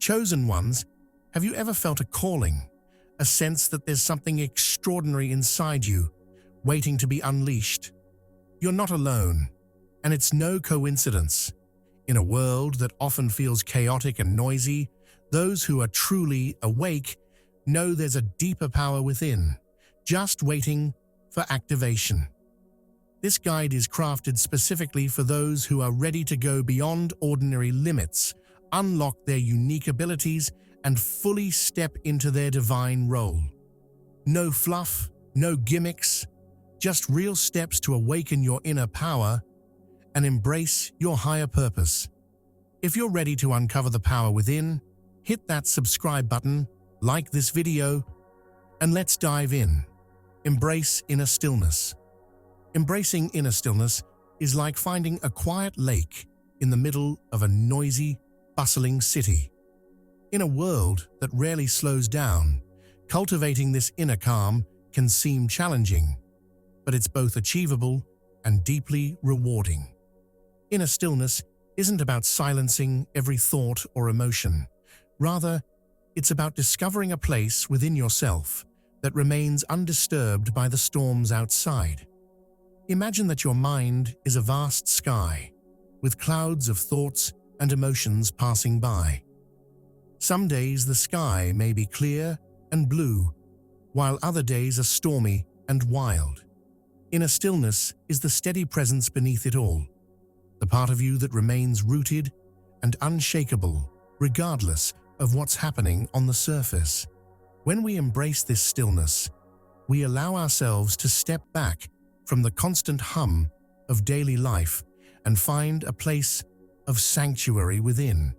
Chosen ones, have you ever felt a calling, a sense that there's something extraordinary inside you, waiting to be unleashed? You're not alone, and it's no coincidence. In a world that often feels chaotic and noisy, those who are truly awake know there's a deeper power within, just waiting for activation. This guide is crafted specifically for those who are ready to go beyond ordinary limits, unlock their unique abilities, and fully step into their divine role. No fluff, no gimmicks, just real steps to awaken your inner power and embrace your higher purpose. If you're ready to uncover the power within, hit that subscribe button, like this video, and let's dive in. Embrace inner stillness. Embracing inner stillness is like finding a quiet lake in the middle of a noisy, bustling city. In a world that rarely slows down, cultivating this inner calm can seem challenging, but it's both achievable and deeply rewarding. Inner stillness isn't about silencing every thought or emotion. Rather, it's about discovering a place within yourself that remains undisturbed by the storms outside. Imagine that your mind is a vast sky, with clouds of thoughts and emotions passing by. Some days the sky may be clear and blue, while other days are stormy and wild. Inner stillness is the steady presence beneath it all, the part of you that remains rooted and unshakable, regardless of what's happening on the surface. When we embrace this stillness, we allow ourselves to step back from the constant hum of daily life and find a place of sanctuary within.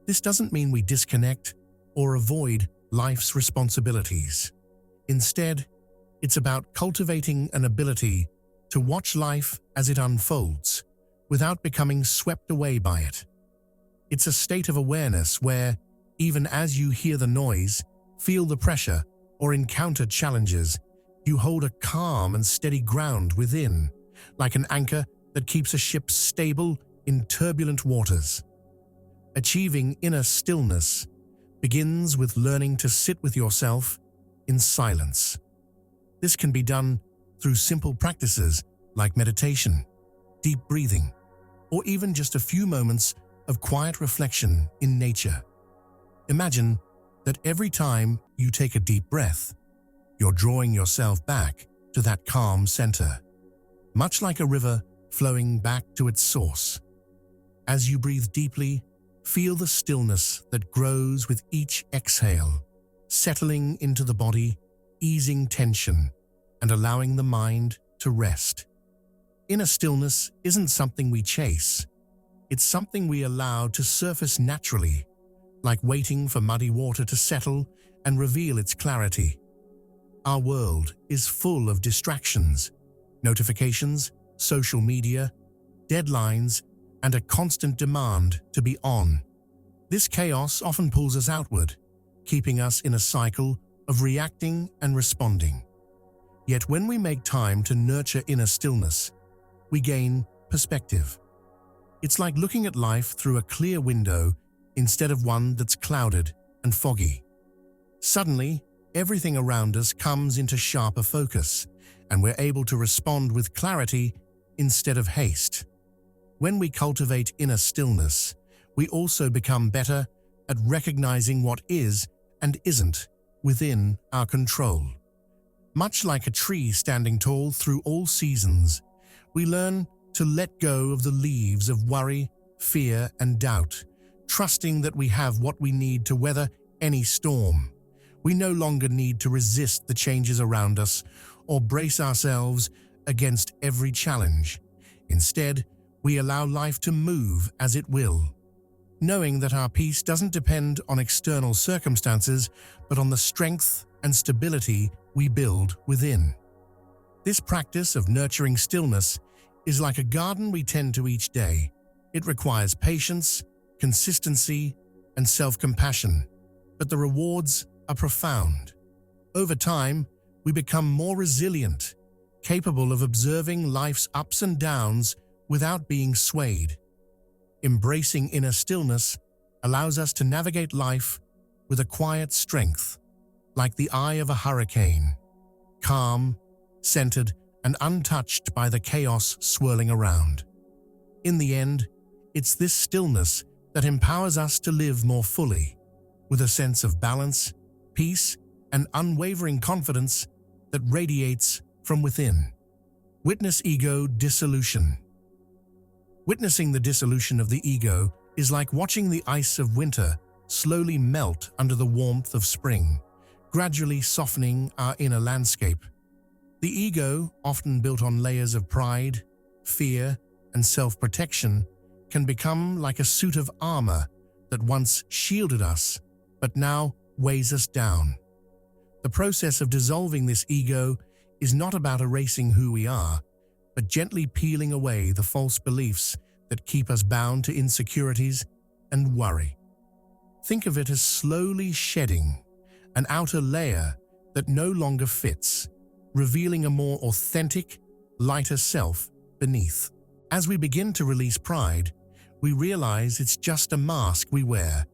This doesn't mean we disconnect or avoid life's responsibilities. Instead, it's about cultivating an ability to watch life as it unfolds, without becoming swept away by it. It's a state of awareness where, even as you hear the noise, feel the pressure, or encounter challenges, you hold a calm and steady ground within, like an anchor that keeps a ship stable in turbulent waters. Achieving inner stillness begins with learning to sit with yourself in silence. This can be done through simple practices like meditation, deep breathing, or even just a few moments of quiet reflection in nature. Imagine that every time you take a deep breath, you're drawing yourself back to that calm center, much like a river flowing back to its source. As you breathe deeply, feel the stillness that grows with each exhale, settling into the body, easing tension, and allowing the mind to rest. Inner stillness isn't something we chase. It's something we allow to surface naturally, like waiting for muddy water to settle and reveal its clarity. Our world is full of distractions, notifications, social media, deadlines, and a constant demand to be on. This chaos often pulls us outward, keeping us in a cycle of reacting and responding. Yet when we make time to nurture inner stillness, we gain perspective. It's like looking at life through a clear window instead of one that's clouded and foggy. Suddenly, everything around us comes into sharper focus, and we're able to respond with clarity instead of haste. When we cultivate inner stillness, we also become better at recognizing what is and isn't within our control. Much like a tree standing tall through all seasons, we learn to let go of the leaves of worry, fear, and doubt, trusting that we have what we need to weather any storm. We no longer need to resist the changes around us or brace ourselves against every challenge. Instead, we allow life to move as it will, knowing that our peace doesn't depend on external circumstances, but on the strength and stability we build within. This practice of nurturing stillness is like a garden we tend to each day. It requires patience, consistency, and self-compassion, but the rewards are profound. Over time, we become more resilient, capable of observing life's ups and downs without being swayed. Embracing inner stillness allows us to navigate life with a quiet strength, like the eye of a hurricane, calm, centered, and untouched by the chaos swirling around. In the end, it's this stillness that empowers us to live more fully, with a sense of balance, peace, and unwavering confidence that radiates from within. Witness ego dissolution. Witnessing the dissolution of the ego is like watching the ice of winter slowly melt under the warmth of spring, gradually softening our inner landscape. The ego, often built on layers of pride, fear, and self-protection, can become like a suit of armor that once shielded us, but now weighs us down. The process of dissolving this ego is not about erasing who we are, but gently peeling away the false beliefs that keep us bound to insecurities and worry. Think of it as slowly shedding an outer layer that no longer fits, revealing a more authentic, lighter self beneath. As we begin to release pride, we realize it's just a mask we wear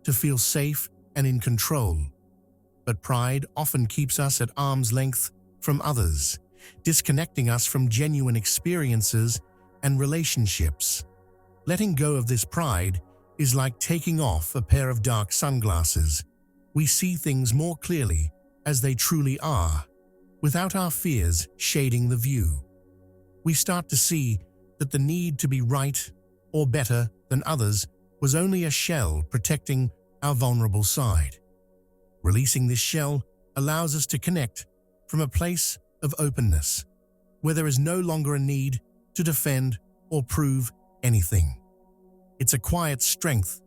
to feel safe and in control. But pride often keeps us at arm's length from others, disconnecting us from genuine experiences and relationships. Letting go of this pride is like taking off a pair of dark sunglasses. We see things more clearly as they truly are, without our fears shading the view. We start to see that the need to be right or better than others was only a shell protecting our vulnerable side. Releasing this shell allows us to connect from a place of openness, where there is no longer a need to defend or prove anything. It's a quiet strength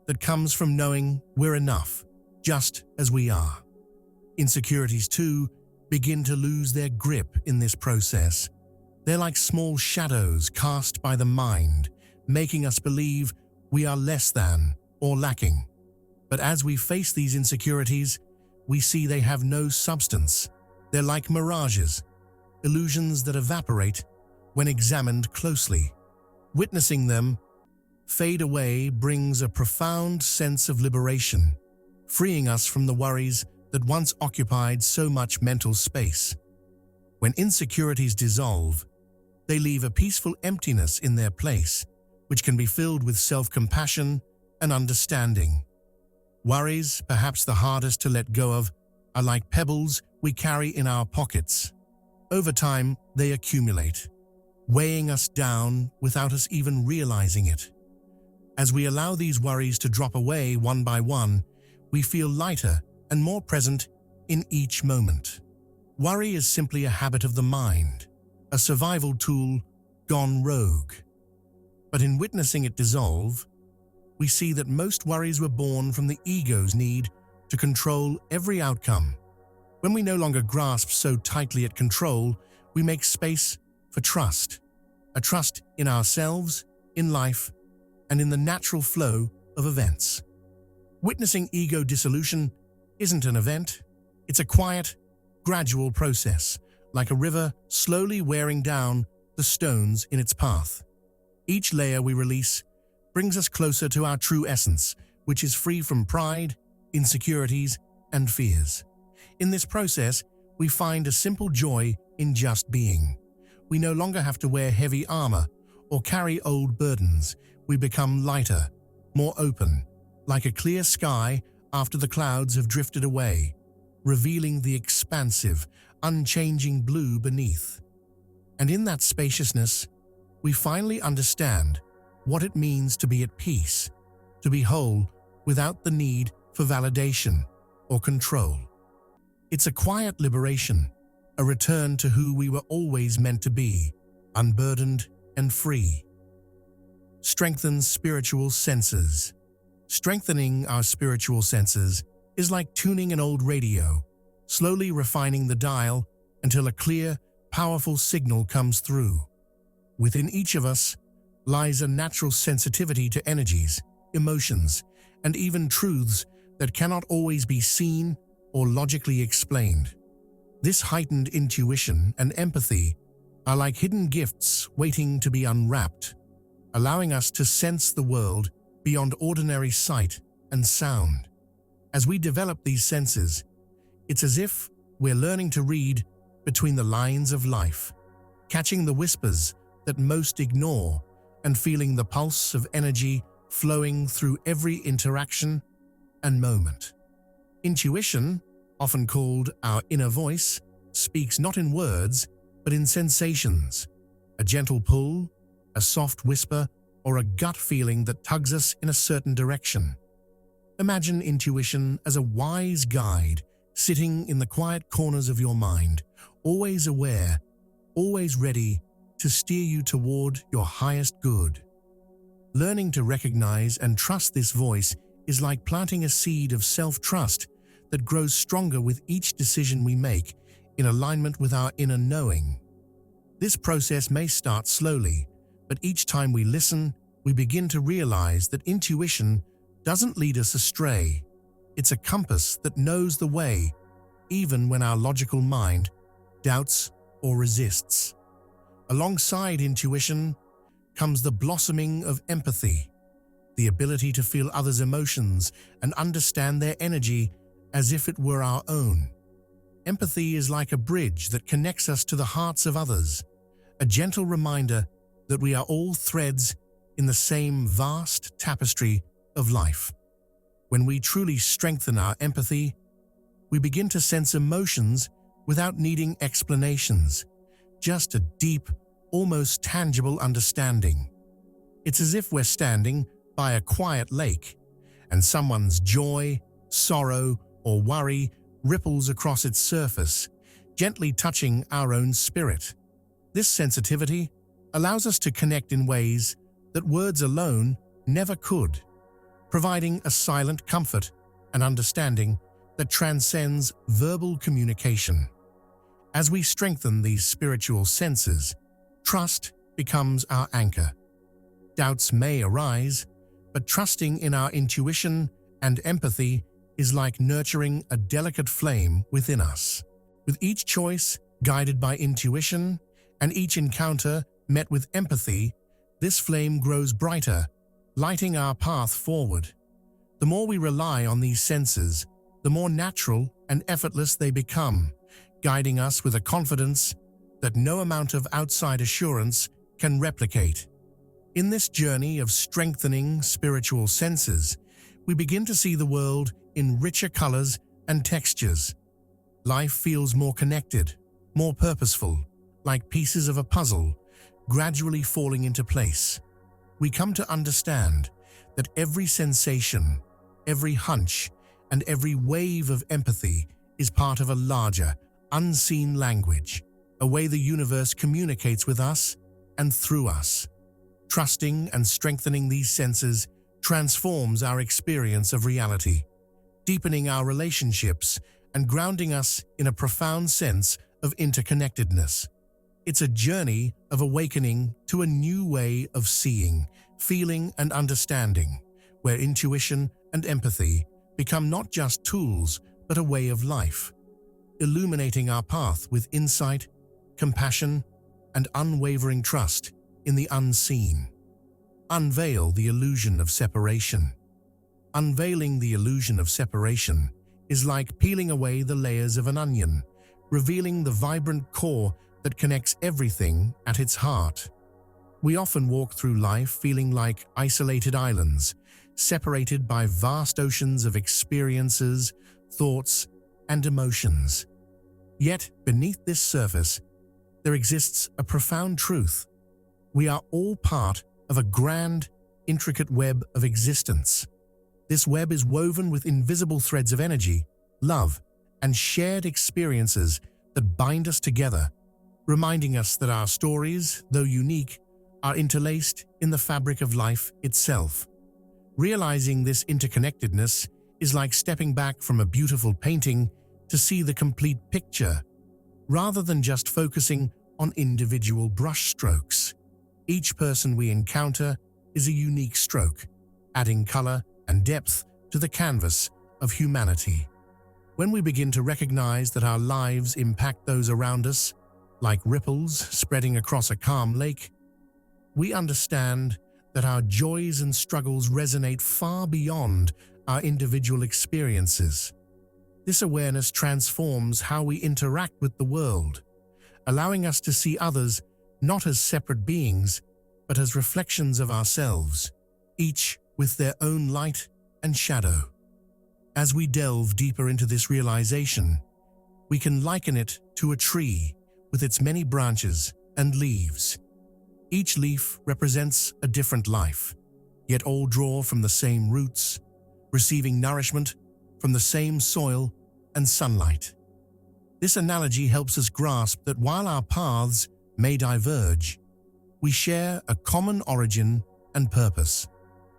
that comes from knowing we're enough, just as we are. Insecurities, too, begin to lose their grip in this process. They're like small shadows cast by the mind, making us believe we are less than or lacking. But as we face these insecurities, we see they have no substance. They're like mirages, illusions that evaporate when examined closely. Witnessing them fade away brings a profound sense of liberation, freeing us from the worries that once occupied so much mental space. When insecurities dissolve, they leave a peaceful emptiness in their place, which can be filled with self-compassion and understanding. Worries, perhaps the hardest to let go of, are like pebbles we carry in our pockets. Over time, they accumulate, weighing us down without us even realizing it. As we allow these worries to drop away one by one, we feel lighter and more present in each moment. Worry is simply a habit of the mind, a survival tool gone rogue. But in witnessing it dissolve, we see that most worries were born from the ego's need to control every outcome. When we no longer grasp so tightly at control, we make space for trust, a trust in ourselves, in life, and in the natural flow of events. Witnessing ego dissolution isn't an event. It's a quiet, gradual process, like a river slowly wearing down the stones in its path. Each layer we release brings us closer to our true essence, which is free from pride, insecurities, and fears. In this process, we find a simple joy in just being. We no longer have to wear heavy armor or carry old burdens. We become lighter, more open, like a clear sky after the clouds have drifted away, revealing the expansive, unchanging blue beneath. And in that spaciousness, we finally understand what it means to be at peace, to be whole without the need for validation or control. It's a quiet liberation, a return to who we were always meant to be, unburdened and free. Strengthens spiritual senses. Strengthening our spiritual senses is like tuning an old radio, slowly refining the dial until a clear, powerful signal comes through. Within each of us lies a natural sensitivity to energies, emotions, and even truths that cannot always be seen or logically explained. This heightened intuition and empathy are like hidden gifts waiting to be unwrapped, allowing us to sense the world beyond ordinary sight and sound. As we develop these senses, it's as if we're learning to read between the lines of life, catching the whispers that most ignore and feeling the pulse of energy flowing through every interaction and moment. Intuition, often called our inner voice, speaks not in words, but in sensations. A gentle pull, a soft whisper, or a gut feeling that tugs us in a certain direction. Imagine intuition as a wise guide sitting in the quiet corners of your mind, always aware, always ready to steer you toward your highest good. Learning to recognize and trust this voice is like planting a seed of self-trust that grows stronger with each decision we make in alignment with our inner knowing. This process may start slowly, but each time we listen, we begin to realize that intuition doesn't lead us astray. It's a compass that knows the way, even when our logical mind doubts or resists. Alongside intuition comes the blossoming of empathy, the ability to feel others' emotions and understand their energy as if it were our own. Empathy is like a bridge that connects us to the hearts of others, a gentle reminder that we are all threads in the same vast tapestry of life. When we truly strengthen our empathy, we begin to sense emotions without needing explanations, just a deep, almost tangible understanding. It's as if we're standing by a quiet lake, and someone's joy, sorrow, or worry ripples across its surface, gently touching our own spirit. This sensitivity allows us to connect in ways that words alone never could, providing a silent comfort and understanding that transcends verbal communication. As we strengthen these spiritual senses, trust becomes our anchor. Doubts may arise, but trusting in our intuition and empathy is like nurturing a delicate flame within us. With each choice guided by intuition and each encounter met with empathy, this flame grows brighter, lighting our path forward. The more we rely on these senses, the more natural and effortless they become, guiding us with a confidence that no amount of outside assurance can replicate. In this journey of strengthening spiritual senses, we begin to see the world in richer colors and textures. Life feels more connected, more purposeful, like pieces of a puzzle, gradually falling into place. We come to understand that every sensation, every hunch, and every wave of empathy is part of a larger, unseen language, a way the universe communicates with us and through us. Trusting and strengthening these senses transforms our experience of reality, deepening our relationships and grounding us in a profound sense of interconnectedness. It's a journey of awakening to a new way of seeing, feeling, and understanding, where intuition and empathy become not just tools, but a way of life, illuminating our path with insight, compassion, and unwavering trust in the unseen. Unveil the illusion of separation. Unveiling the illusion of separation is like peeling away the layers of an onion, revealing the vibrant core that connects everything at its heart. We often walk through life feeling like isolated islands, separated by vast oceans of experiences, thoughts, and emotions. Yet, beneath this surface, there exists a profound truth. We are all part of a grand, intricate web of existence. This web is woven with invisible threads of energy, love, and shared experiences that bind us together, reminding us that our stories, though unique, are interlaced in the fabric of life itself. Realizing this interconnectedness is like stepping back from a beautiful painting to see the complete picture, rather than just focusing on individual brushstrokes. Each person we encounter is a unique stroke, adding color and depth to the canvas of humanity. When we begin to recognize that our lives impact those around us, like ripples spreading across a calm lake, we understand that our joys and struggles resonate far beyond our individual experiences. This awareness transforms how we interact with the world, allowing us to see others not as separate beings, but as reflections of ourselves, each with their own light and shadow. As we delve deeper into this realization, we can liken it to a tree with its many branches and leaves. Each leaf represents a different life, yet all draw from the same roots, receiving nourishment from the same soil and sunlight. This analogy helps us grasp that while our paths may diverge, we share a common origin and purpose.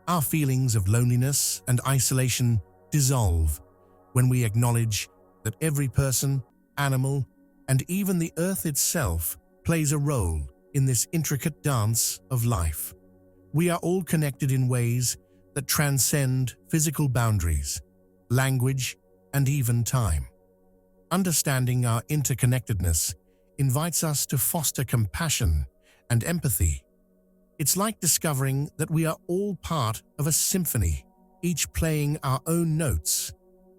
Our feelings of loneliness and isolation dissolve when we acknowledge that every person, animal, and even the earth itself plays a role in this intricate dance of life. We are all connected in ways that transcend physical boundaries, language, and even time. Understanding our interconnectedness invites us to foster compassion and empathy. It's like discovering that we are all part of a symphony, each playing our own notes,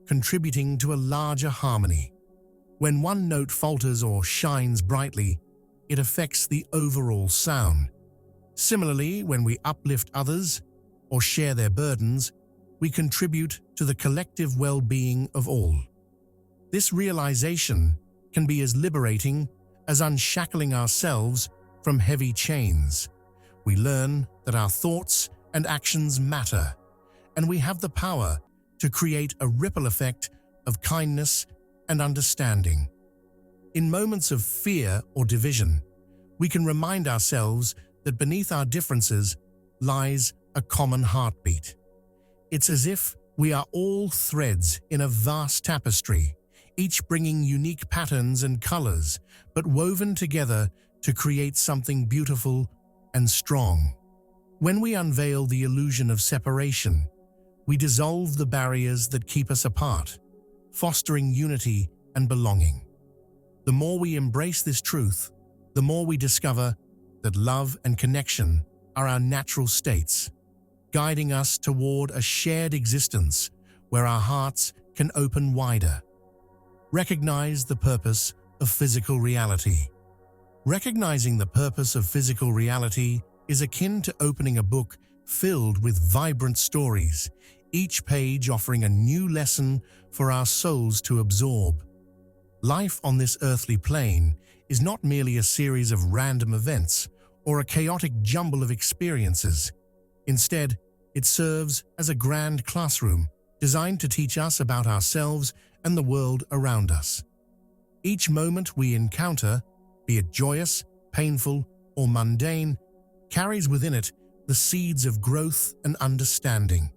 contributing to a larger harmony. When one note falters or shines brightly, it affects the overall sound. Similarly, when we uplift others or share their burdens, we contribute to the collective well-being of all. This realization can be as liberating as unshackling ourselves from heavy chains. We learn that our thoughts and actions matter, and we have the power to create a ripple effect of kindness and understanding. In moments of fear or division, we can remind ourselves that beneath our differences lies a common heartbeat. It's as if we are all threads in a vast tapestry, each bringing unique patterns and colors, but woven together to create something beautiful and strong. When we unveil the illusion of separation, we dissolve the barriers that keep us apart, fostering unity and belonging. The more we embrace this truth, the more we discover that love and connection are our natural states, guiding us toward a shared existence where our hearts can open wider. Recognize the purpose of physical reality. Recognizing the purpose of physical reality is akin to opening a book filled with vibrant stories, each page offering a new lesson for our souls to absorb. Life on this earthly plane is not merely a series of random events or a chaotic jumble of experiences. Instead, it serves as a grand classroom designed to teach us about ourselves and the world around us. Each moment we encounter, be it joyous, painful, or mundane, carries within it the seeds of growth and understanding.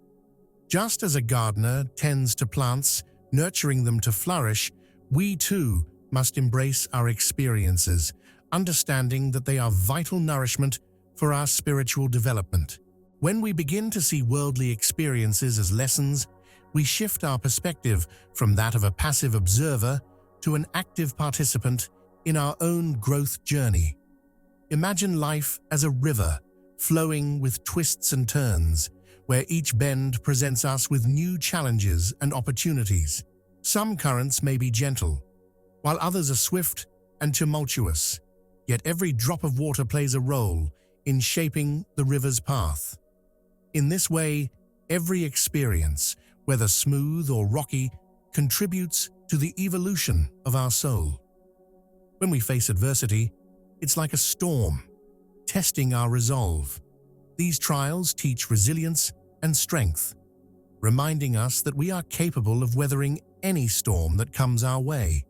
Just as a gardener tends to plants, nurturing them to flourish, we too must embrace our experiences, understanding that they are vital nourishment for our spiritual development. When we begin to see worldly experiences as lessons, we shift our perspective from that of a passive observer to an active participant in our own growth journey. Imagine life as a river, flowing with twists and turns, where each bend presents us with new challenges and opportunities. Some currents may be gentle, while others are swift and tumultuous, yet every drop of water plays a role in shaping the river's path. In this way, every experience, whether smooth or rocky, contributes to the evolution of our soul. When we face adversity, it's like a storm, testing our resolve. These trials teach resilience and strength, reminding us that we are capable of weathering any storm that comes our way.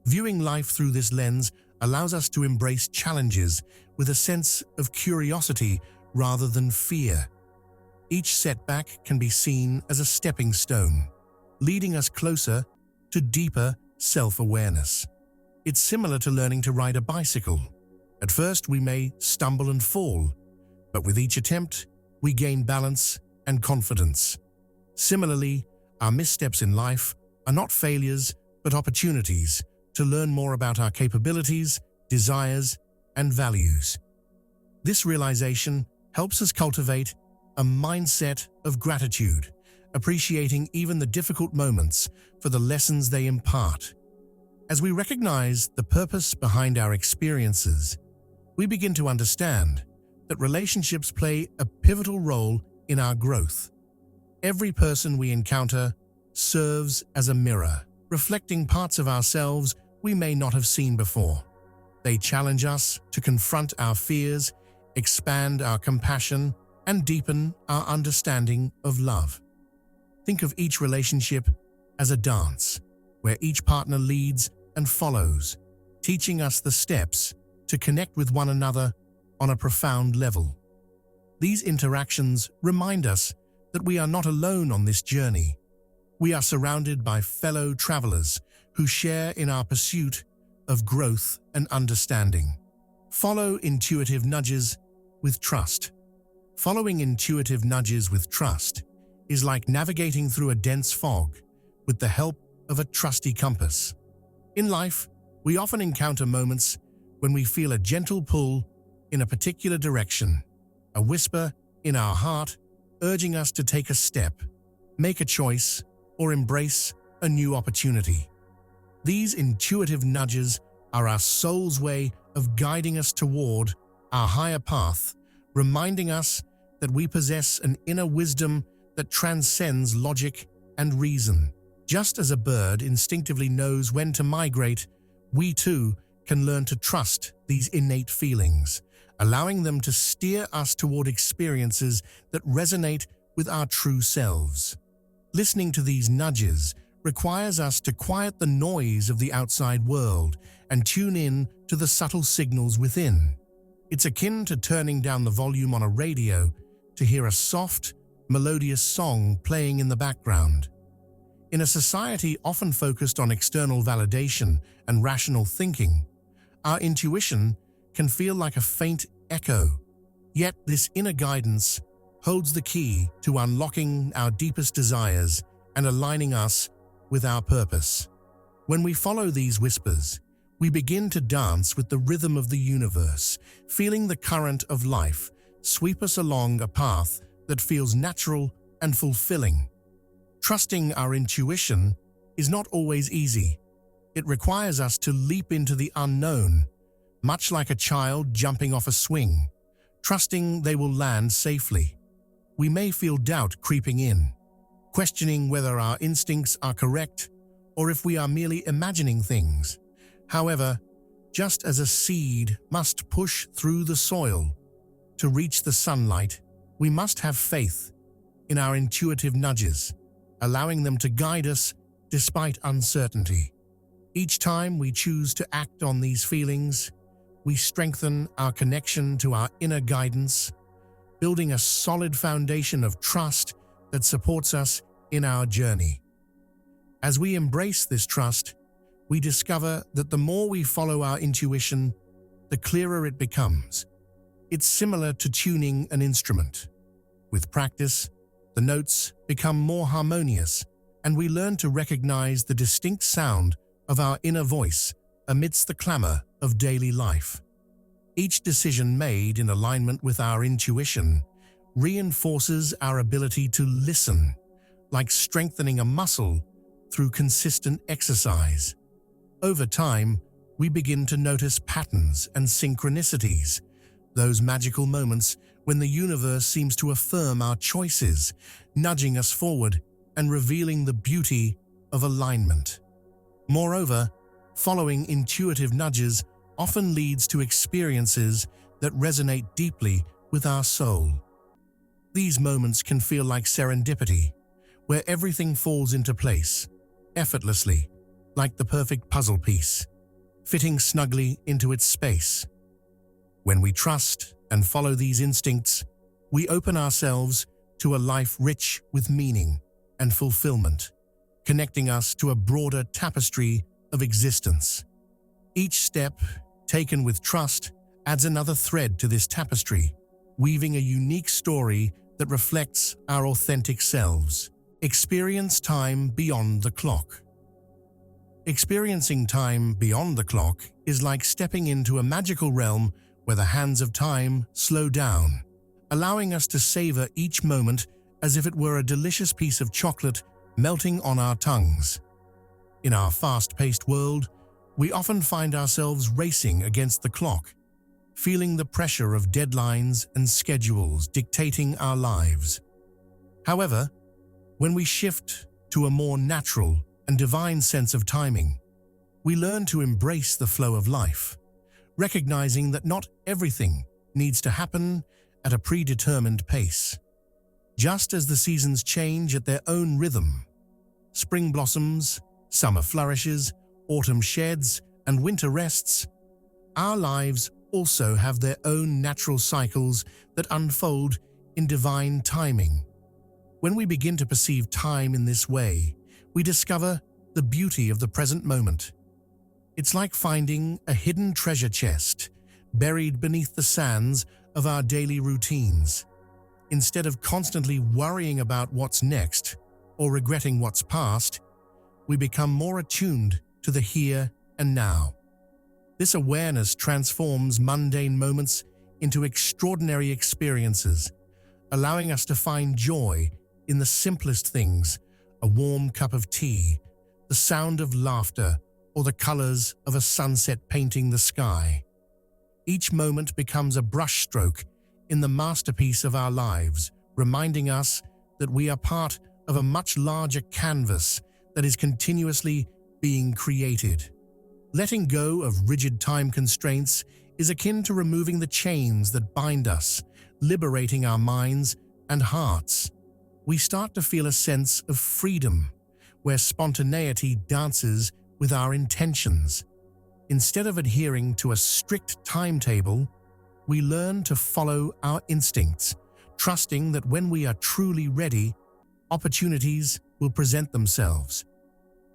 Viewing life through this lens allows us to embrace challenges with a sense of curiosity rather than fear. Each setback can be seen as a stepping stone, leading us closer to deeper self-awareness. It's similar to learning to ride a bicycle. At first, we may stumble and fall, but with each attempt, we gain balance and confidence. Similarly, our missteps in life are not failures, but opportunities to learn more about our capabilities, desires, and values. This realization helps us cultivate a mindset of gratitude, appreciating even the difficult moments for the lessons they impart. As we recognize the purpose behind our experiences, we begin to understand that relationships play a pivotal role in our growth. Every person we encounter serves as a mirror, reflecting parts of ourselves we may not have seen before. They challenge us to confront our fears, expand our compassion, and deepen our understanding of love. Think of each relationship as a dance, where each partner leads and follows, teaching us the steps to connect with one another on a profound level. These interactions remind us that we are not alone on this journey. We are surrounded by fellow travelers who share in our pursuit of growth and understanding. Follow intuitive nudges with trust. Following intuitive nudges with trust is like navigating through a dense fog with the help of a trusty compass. In life, we often encounter moments when we feel a gentle pull in a particular direction, a whisper in our heart urging us to take a step, make a choice, or embrace a new opportunity. These intuitive nudges are our soul's way of guiding us toward our higher path, reminding us that we possess an inner wisdom that transcends logic and reason. Just as a bird instinctively knows when to migrate, we too can learn to trust these innate feelings, allowing them to steer us toward experiences that resonate with our true selves. Listening to these nudges requires us to quiet the noise of the outside world and tune in to the subtle signals within. It's akin to turning down the volume on a radio to hear a soft, melodious song playing in the background. In a society often focused on external validation and rational thinking, our intuition can feel like a faint echo. Yet this inner guidance holds the key to unlocking our deepest desires and aligning us with our purpose. When we follow these whispers, we begin to dance with the rhythm of the universe, feeling the current of life sweep us along a path that feels natural and fulfilling. Trusting our intuition is not always easy. It requires us to leap into the unknown, much like a child jumping off a swing, trusting they will land safely. We may feel doubt creeping in, questioning whether our instincts are correct or if we are merely imagining things. However, just as a seed must push through the soil to reach the sunlight, we must have faith in our intuitive nudges, allowing them to guide us despite uncertainty. Each time we choose to act on these feelings, we strengthen our connection to our inner guidance, building a solid foundation of trust that supports us in our journey. As we embrace this trust, we discover that the more we follow our intuition, the clearer it becomes. It's similar to tuning an instrument. With practice, the notes become more harmonious, and we learn to recognize the distinct sound of our inner voice amidst the clamor of daily life. Each decision made in alignment with our intuition reinforces our ability to listen, like strengthening a muscle through consistent exercise. Over time, we begin to notice patterns and synchronicities, those magical moments when the universe seems to affirm our choices, nudging us forward and revealing the beauty of alignment. Moreover, following intuitive nudges often leads to experiences that resonate deeply with our soul. These moments can feel like serendipity, where everything falls into place, effortlessly, like the perfect puzzle piece, fitting snugly into its space. When we trust and follow these instincts, we open ourselves to a life rich with meaning and fulfillment, connecting us to a broader tapestry of existence. Each step, taken with trust, adds another thread to this tapestry, weaving a unique story that reflects our authentic selves. Experience time beyond the clock. Experiencing time beyond the clock is like stepping into a magical realm where the hands of time slow down, allowing us to savor each moment as if it were a delicious piece of chocolate melting on our tongues. In our fast-paced world, we often find ourselves racing against the clock, feeling the pressure of deadlines and schedules dictating our lives. However, when we shift to a more natural and divine sense of timing, we learn to embrace the flow of life, recognizing that not everything needs to happen at a predetermined pace. Just as the seasons change at their own rhythm, spring blossoms, summer flourishes, autumn sheds, and winter rests, our lives also have their own natural cycles that unfold in divine timing. When we begin to perceive time in this way, we discover the beauty of the present moment. It's like finding a hidden treasure chest buried beneath the sands of our daily routines. Instead of constantly worrying about what's next or regretting what's past, we become more attuned to the here and now. This awareness transforms mundane moments into extraordinary experiences, allowing us to find joy in the simplest things: a warm cup of tea, the sound of laughter, or the colors of a sunset painting the sky. Each moment becomes a brushstroke in the masterpiece of our lives, reminding us that we are part of a much larger canvas that is continuously being created. Letting go of rigid time constraints is akin to removing the chains that bind us, liberating our minds and hearts. We start to feel a sense of freedom, where spontaneity dances with our intentions. Instead of adhering to a strict timetable, we learn to follow our instincts, trusting that when we are truly ready, opportunities will present themselves.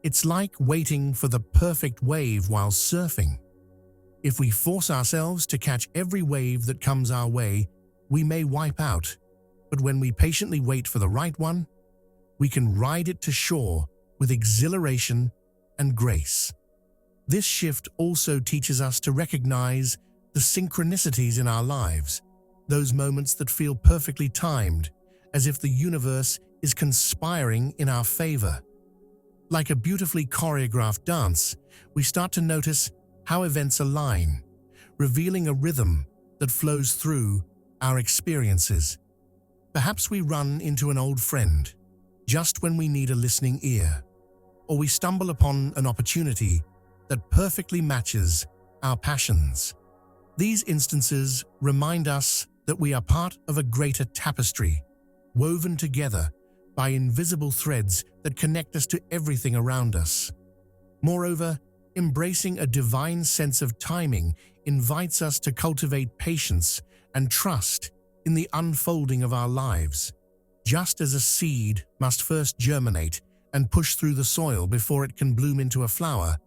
It's like waiting for the perfect wave while surfing. If we force ourselves to catch every wave that comes our way, we may wipe out. But when we patiently wait for the right one, we can ride it to shore with exhilaration and grace. This shift also teaches us to recognize the synchronicities in our lives, those moments that feel perfectly timed, as if the universe is conspiring in our favor. Like a beautifully choreographed dance, we start to notice how events align, revealing a rhythm that flows through our experiences. Perhaps we run into an old friend just when we need a listening ear, or we stumble upon an opportunity that perfectly matches our passions. These instances remind us that we are part of a greater tapestry, woven together by invisible threads that connect us to everything around us. Moreover, embracing a divine sense of timing invites us to cultivate patience and trust in the unfolding of our lives. Just as a seed must first germinate and push through the soil before it can bloom into a flower,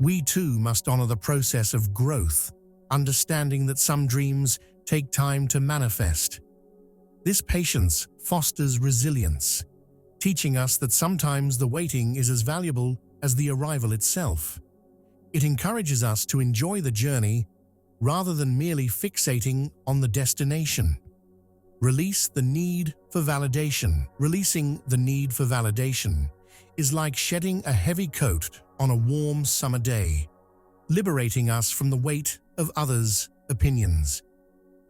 we too must honor the process of growth, understanding that some dreams take time to manifest. This patience fosters resilience, teaching us that sometimes the waiting is as valuable as the arrival itself. It encourages us to enjoy the journey rather than merely fixating on the destination. Releasing the need for validation is like shedding a heavy coat on a warm summer day, liberating us from the weight of others' opinions.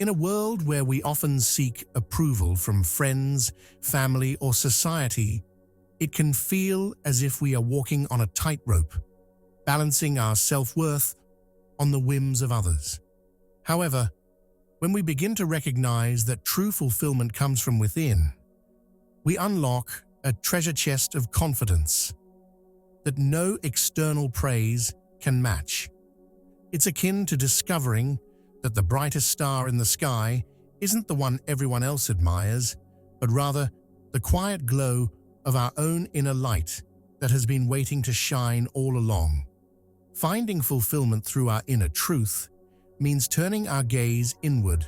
In a world where we often seek approval from friends, family, or society, it can feel as if we are walking on a tightrope, balancing our self-worth on the whims of others. However, when we begin to recognize that true fulfillment comes from within, we unlock a treasure chest of confidence that no external praise can match. It's akin to discovering that the brightest star in the sky isn't the one everyone else admires, but rather the quiet glow of our own inner light that has been waiting to shine all along. Finding fulfillment through our inner truth means turning our gaze inward,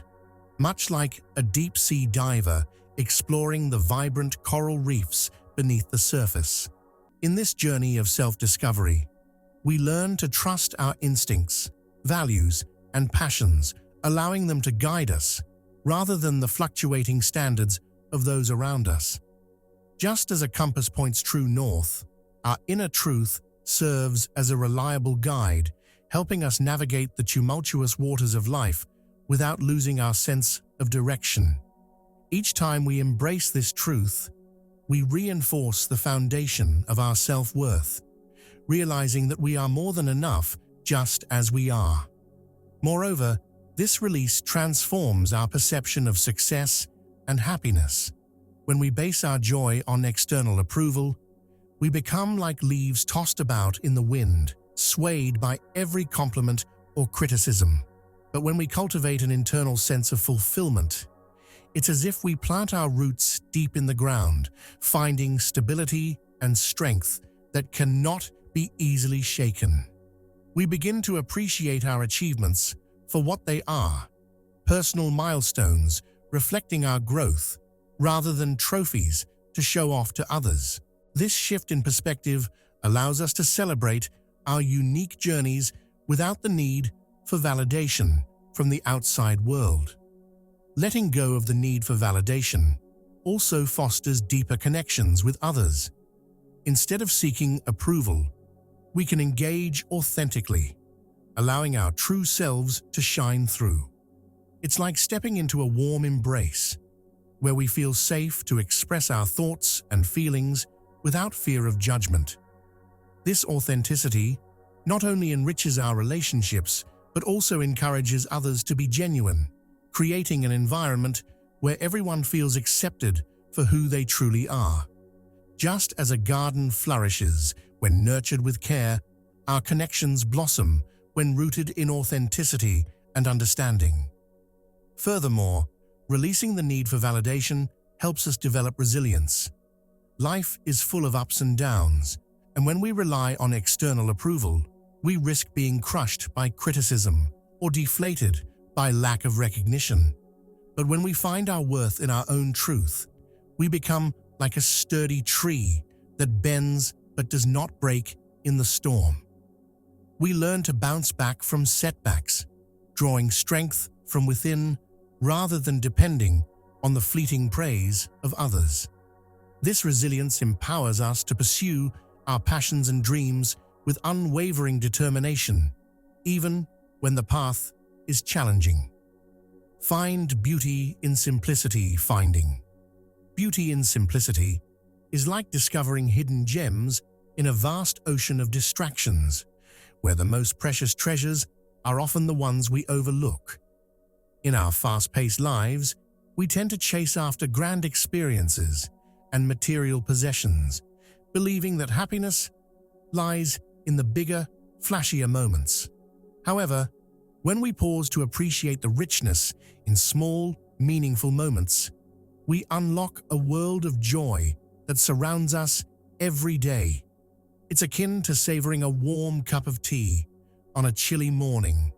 much like a deep-sea diver exploring the vibrant coral reefs beneath the surface. In this journey of self-discovery, we learn to trust our instincts, values, and passions, allowing them to guide us rather than the fluctuating standards of those around us. Just as a compass points true north, our inner truth serves as a reliable guide, helping us navigate the tumultuous waters of life without losing our sense of direction. Each time we embrace this truth, we reinforce the foundation of our self-worth, realizing that we are more than enough just as we are. Moreover, this release transforms our perception of success and happiness. When we base our joy on external approval, we become like leaves tossed about in the wind, swayed by every compliment or criticism. But when we cultivate an internal sense of fulfillment, it's as if we plant our roots deep in the ground, finding stability and strength that cannot be easily shaken. We begin to appreciate our achievements for what they are, personal milestones reflecting our growth, rather than trophies to show off to others. This shift in perspective allows us to celebrate our unique journeys without the need for validation from the outside world. Letting go of the need for validation also fosters deeper connections with others. Instead of seeking approval, we can engage authentically, allowing our true selves to shine through. It's like stepping into a warm embrace, where we feel safe to express our thoughts and feelings without fear of judgment. This authenticity not only enriches our relationships, but also encourages others to be genuine, creating an environment where everyone feels accepted for who they truly are. Just as a garden flourishes when nurtured with care, our connections blossom when rooted in authenticity and understanding. Furthermore, releasing the need for validation helps us develop resilience. Life is full of ups and downs, and when we rely on external approval, we risk being crushed by criticism or deflated by lack of recognition. But when we find our worth in our own truth, we become like a sturdy tree that bends but does not break in the storm. We learn to bounce back from setbacks, drawing strength from within rather than depending on the fleeting praise of others. This resilience empowers us to pursue our passions and dreams with unwavering determination, even when the path is challenging. Find beauty in simplicity. Finding beauty in simplicity is like discovering hidden gems in a vast ocean of distractions, where the most precious treasures are often the ones we overlook. In our fast-paced lives, we tend to chase after grand experiences and material possessions, believing that happiness lies in the bigger, flashier moments. However, when we pause to appreciate the richness in small, meaningful moments, we unlock a world of joy that surrounds us every day. It's akin to savoring a warm cup of tea on a chilly morning,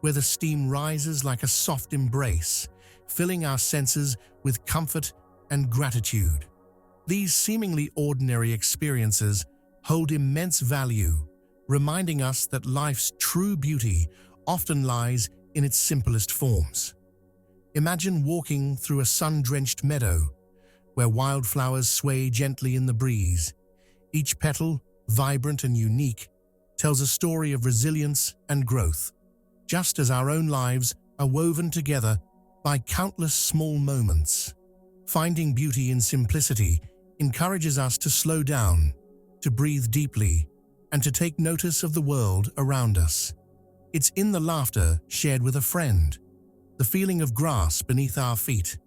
where the steam rises like a soft embrace, filling our senses with comfort and gratitude. These seemingly ordinary experiences hold immense value, reminding us that life's true beauty often lies in its simplest forms. Imagine walking through a sun-drenched meadow, where wildflowers sway gently in the breeze. Each petal, vibrant and unique, tells a story of resilience and growth, just as our own lives are woven together by countless small moments. Finding beauty in simplicity encourages us to slow down, to breathe deeply, and to take notice of the world around us. It's in the laughter shared with a friend, the feeling of grass beneath our feet,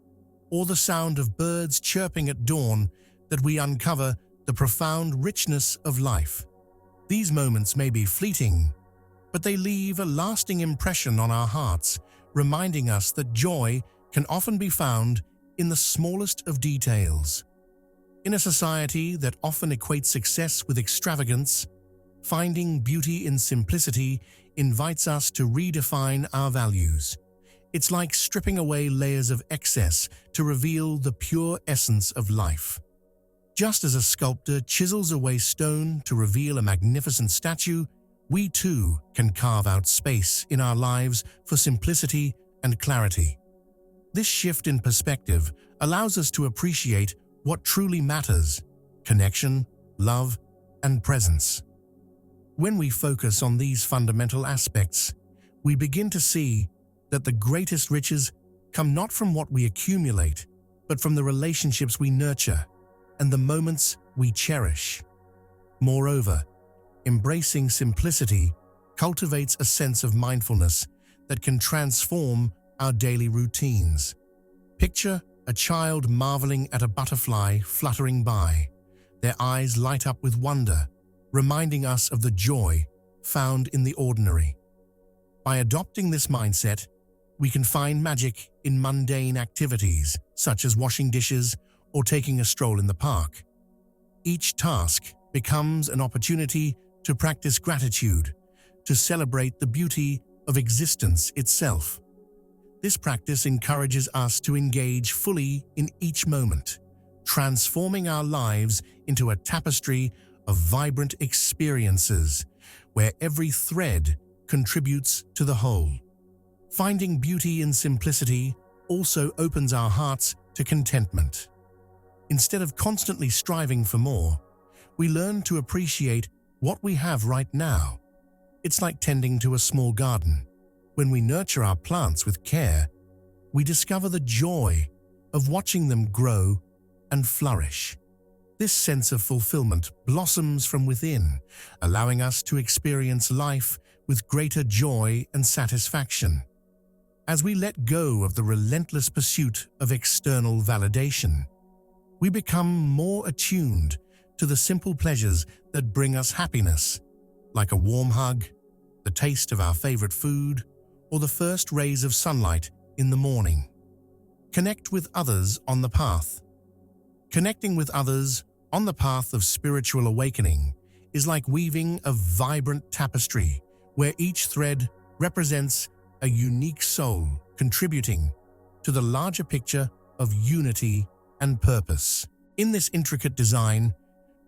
or the sound of birds chirping at dawn that we uncover the profound richness of life. These moments may be fleeting, but they leave a lasting impression on our hearts, reminding us that joy can often be found in the smallest of details. In a society that often equates success with extravagance, finding beauty in simplicity invites us to redefine our values. It's like stripping away layers of excess to reveal the pure essence of life. Just as a sculptor chisels away stone to reveal a magnificent statue, we too can carve out space in our lives for simplicity and clarity. This shift in perspective allows us to appreciate what truly matters: connection, love, and presence. When we focus on these fundamental aspects, we begin to see that the greatest riches come not from what we accumulate, but from the relationships we nurture and the moments we cherish. Moreover, embracing simplicity cultivates a sense of mindfulness that can transform our daily routines. Picture a child marveling at a butterfly fluttering by. Their eyes light up with wonder, reminding us of the joy found in the ordinary. By adopting this mindset, we can find magic in mundane activities, such as washing dishes or taking a stroll in the park. Each task becomes an opportunity to practice gratitude, to celebrate the beauty of existence itself. This practice encourages us to engage fully in each moment, transforming our lives into a tapestry of vibrant experiences where every thread contributes to the whole. Finding beauty in simplicity also opens our hearts to contentment. Instead of constantly striving for more, we learn to appreciate what we have right now. It's like tending to a small garden. When we nurture our plants with care, we discover the joy of watching them grow and flourish. This sense of fulfillment blossoms from within, allowing us to experience life with greater joy and satisfaction. As we let go of the relentless pursuit of external validation, we become more attuned to the simple pleasures that bring us happiness, like a warm hug, the taste of our favorite food, or the first rays of sunlight in the morning. Connect with others on the path. Connecting with others on the path of spiritual awakening is like weaving a vibrant tapestry where each thread represents a unique soul contributing to the larger picture of unity and purpose. In this intricate design,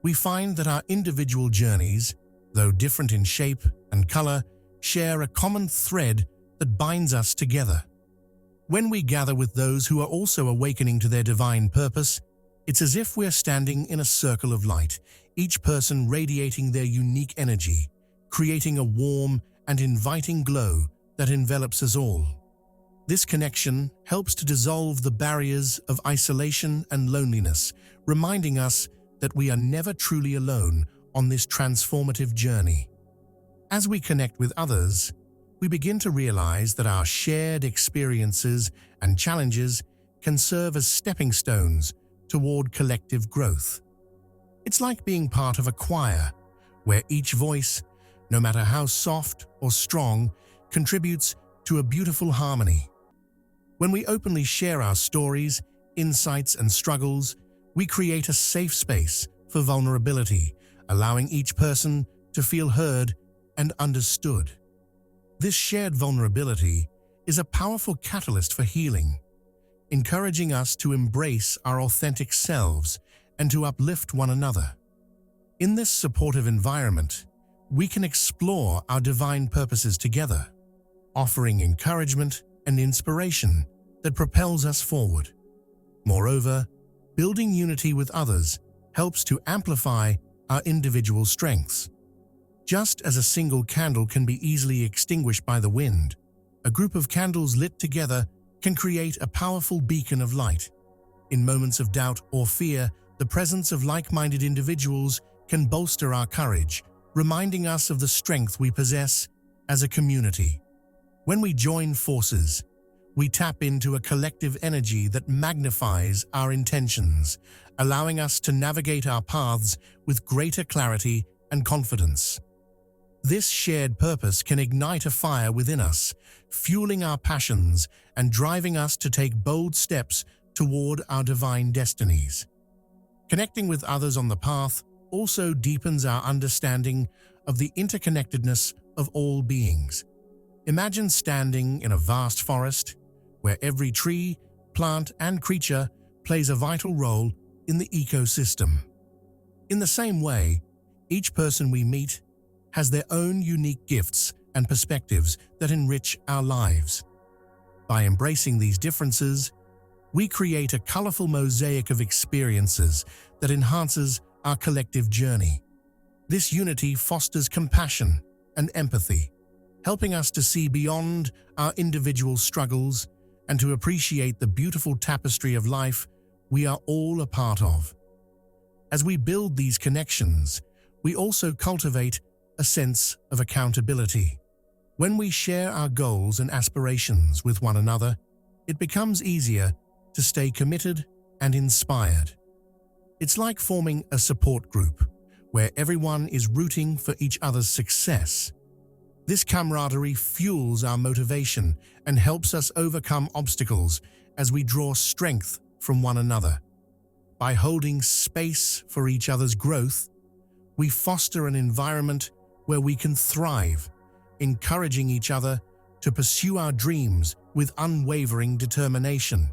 we find that our individual journeys, though different in shape and color, share a common thread that binds us together. When we gather with those who are also awakening to their divine purpose, it's as if we're standing in a circle of light, each person radiating their unique energy, creating a warm and inviting glow that envelops us all. This connection helps to dissolve the barriers of isolation and loneliness, reminding us that we are never truly alone on this transformative journey. As we connect with others, we begin to realize that our shared experiences and challenges can serve as stepping stones toward collective growth. It's like being part of a choir, where each voice, no matter how soft or strong, contributes to a beautiful harmony. When we openly share our stories, insights, and struggles, we create a safe space for vulnerability, allowing each person to feel heard and understood. This shared vulnerability is a powerful catalyst for healing, encouraging us to embrace our authentic selves and to uplift one another. In this supportive environment, we can explore our divine purposes together, offering encouragement and inspiration that propels us forward. Moreover, building unity with others helps to amplify our individual strengths. Just as a single candle can be easily extinguished by the wind, a group of candles lit together can create a powerful beacon of light. In moments of doubt or fear, the presence of like-minded individuals can bolster our courage, reminding us of the strength we possess as a community. When we join forces, we tap into a collective energy that magnifies our intentions, allowing us to navigate our paths with greater clarity and confidence. This shared purpose can ignite a fire within us, fueling our passions and driving us to take bold steps toward our divine destinies. Connecting with others on the path also deepens our understanding of the interconnectedness of all beings. Imagine standing in a vast forest where every tree, plant, and creature plays a vital role in the ecosystem. In the same way, each person we meet has their own unique gifts and perspectives that enrich our lives. By embracing these differences, we create a colorful mosaic of experiences that enhances our collective journey. This unity fosters compassion and empathy, helping us to see beyond our individual struggles and to appreciate the beautiful tapestry of life we are all a part of. As we build these connections, we also cultivate a sense of accountability. When we share our goals and aspirations with one another, it becomes easier to stay committed and inspired. It's like forming a support group where everyone is rooting for each other's success. This camaraderie fuels our motivation and helps us overcome obstacles as we draw strength from one another. By holding space for each other's growth, we foster an environment where we can thrive, encouraging each other to pursue our dreams with unwavering determination.